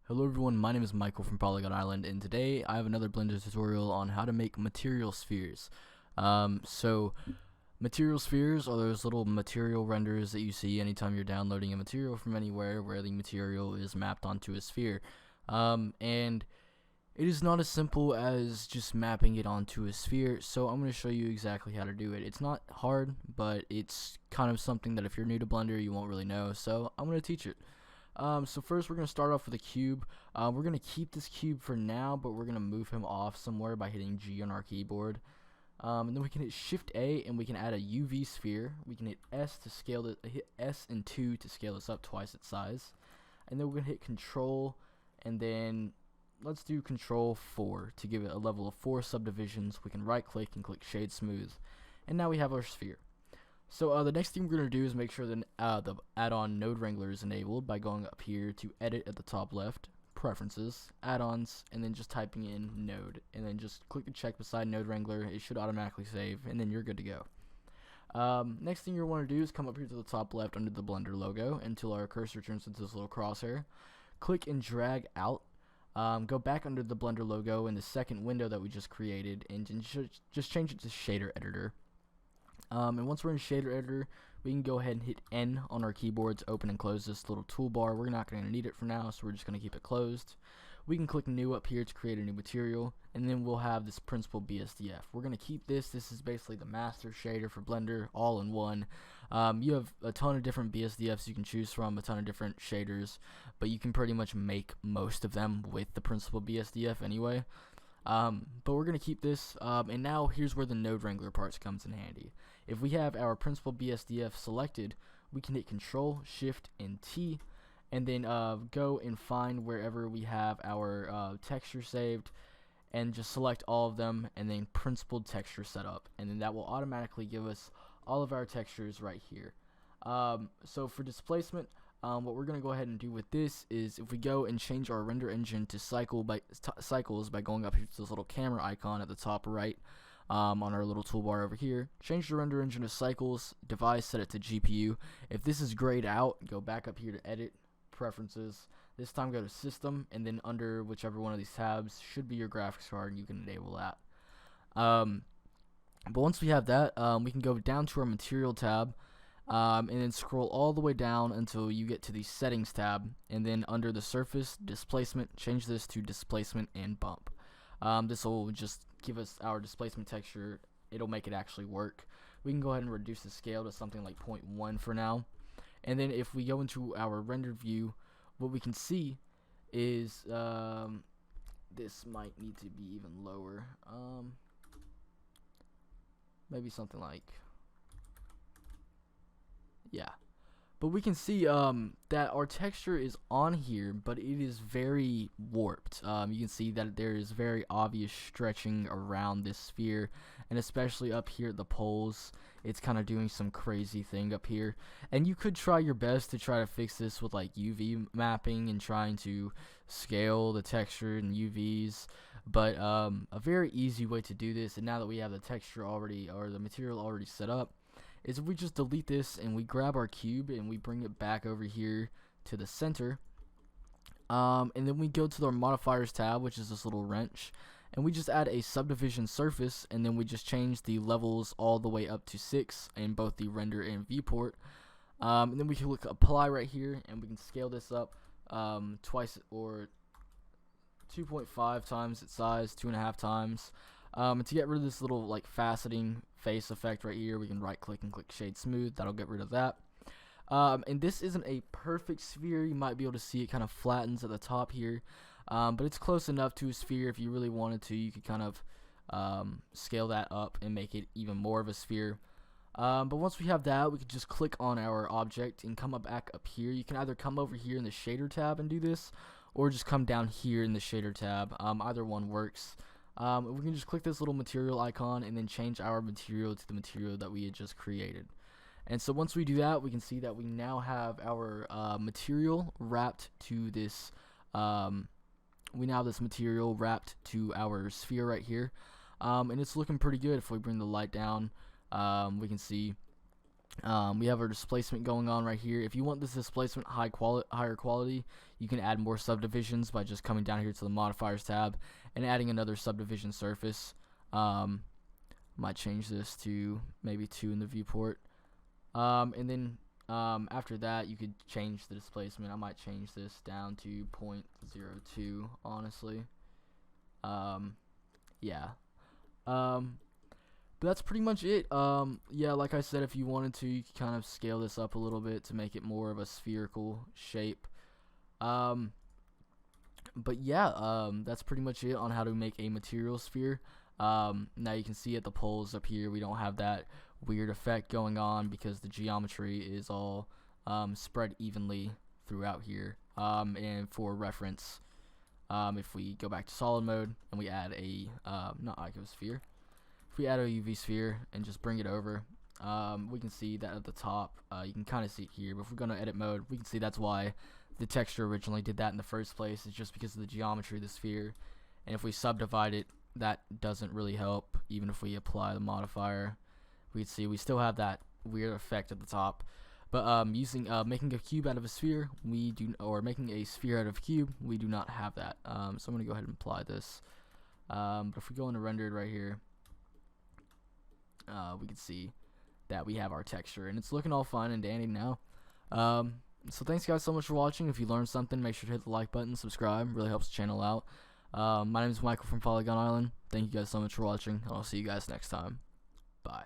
Hello everyone, my name is Michael from Polygon Island, and today I have another Blender tutorial on how to make material spheres. So material spheres are those little material renders that you see anytime you're downloading a material from anywhere where the material is mapped onto a sphere. And it is not as simple as just mapping it onto a sphere, so I'm going to show you exactly how to do it. It's not hard, but it's kind of something that if you're new to Blender you won't really know, so I'm going to teach it. So first we're going to start off with a cube. We're going to keep this cube for now, but we're going to move him off somewhere by hitting G on our keyboard. And then we can hit Shift A and we can add a UV sphere. We can hit S to scale it, hit S and 2 to scale this up twice its size. And then we're going to hit Control and then let's do Control 4 to give it a level of 4 subdivisions. We can right click and click Shade Smooth. And now we have our sphere. So the next thing we're going to do is make sure that the add-on Node Wrangler is enabled by going up here to Edit at the top left, Preferences, Add-ons, and then just typing in Node. And then just click the check beside Node Wrangler. It should automatically save, and then you're good to go. Next thing you want to do is come up here to the top left under the Blender logo until our cursor turns into this little crosshair. Click and drag out. Go back under the Blender logo in the second window that we just created, and just change it to Shader Editor. And once we're in Shader Editor, we can go ahead and hit N on our keyboard to open and close this little toolbar. We're not going to need it for now, so we're just going to keep it closed. We can click New up here to create a new material, and then we'll have this Principled BSDF. We're going to keep this. This is basically the master shader for Blender, all in one. You have a ton of different BSDFs you can choose from, a ton of different shaders, but you can pretty much make most of them with the Principled BSDF anyway. But we're going to keep this, and now here's where the Node Wrangler parts comes in handy. If we have our Principled BSDF selected, we can hit Control, Shift, and T, and then go and find wherever we have our texture saved, and just select all of them, and then Principled Texture Setup, and then that will automatically give us all of our textures right here. So for displacement, what we're going to go ahead and do with this is if we go and change our render engine to cycles by going up here to this little camera icon at the top right on our little toolbar over here, change the render engine to cycles, device, set it to GPU. If this is grayed out, go back up here to edit, preferences, this time go to system, and then under whichever one of these tabs should be your graphics card, and you can enable that. But once we have that, we can go down to our material tab, and then scroll all the way down until you get to the settings tab, and then under the surface displacement, change this to displacement and bump. This will just give us our displacement texture. It'll make it actually work. We can go ahead and reduce the scale to something like 0.1 for now, and then if we go into our rendered view, what we can see is this might need to be even lower, maybe something like, yeah, but we can see that our texture is on here, but it is very warped. You can see that there is very obvious stretching around this sphere, and especially up here at the poles, it's kind of doing some crazy thing up here. And you could try your best to try to fix this with like UV mapping and trying to scale the texture and UVs, but a very easy way to do this, and now that we have the texture already, or the material already set up, is if we just delete this and we grab our cube and we bring it back over here to the center, and then we go to our modifiers tab, which is this little wrench, and we just add a subdivision surface, and then we just change the levels all the way up to 6 in both the render and viewport, and then we can click apply right here, and we can scale this up twice or 2.5 times its size, 2.5 times. And to get rid of this little like faceting face effect right here, we can right click and click Shade Smooth. That'll get rid of that. And this isn't a perfect sphere. You might be able to see it kind of flattens at the top here, but it's close enough to a sphere. If you really wanted to, you could kind of scale that up and make it even more of a sphere. But once we have that, we can just click on our object and come back up here. You can either come over here in the shader tab and do this, or just come down here in the shader tab. Either one works. We can just click this little material icon and then change our material to the material that we had just created. And so once we do that, we can see that we now have our material wrapped to this. We now have this material wrapped to our sphere right here, and it's looking pretty good. If we bring the light down, we can see We have our displacement going on right here. If you want this displacement higher quality, you can add more subdivisions by just coming down here to the modifiers tab and adding another subdivision surface. Might change this to maybe 2 in the viewport. And then after that, you could change the displacement. I might change this down to 0.02, honestly. Yeah. But that's pretty much it. Yeah, like I said, if you wanted to, you could kind of scale this up a little bit to make it more of a spherical shape. But yeah, that's pretty much it on how to make a material sphere. Now you can see at the poles up here, we don't have that weird effect going on because the geometry is all spread evenly throughout here. And for reference, if we go back to solid mode and we add a not icosphere, if we add a UV sphere and just bring it over, we can see that at the top, you can kind of see it here, but if we go to edit mode, we can see that's why the texture originally did that in the first place. It's just because of the geometry of the sphere. And if we subdivide it, that doesn't really help. Even if we apply the modifier, we can see we still have that weird effect at the top. But making a cube out of a sphere, or making a sphere out of a cube, we do not have that. So I'm gonna go ahead and apply this. But if we go into rendered right here, we can see that we have our texture, and it's looking all fine and dandy now. So thanks guys so much for watching. If you learned something, make sure to hit the like button, subscribe, really helps the channel out. My name is Michael from Polygon Island. Thank you guys so much for watching, and I'll see you guys next time. Bye.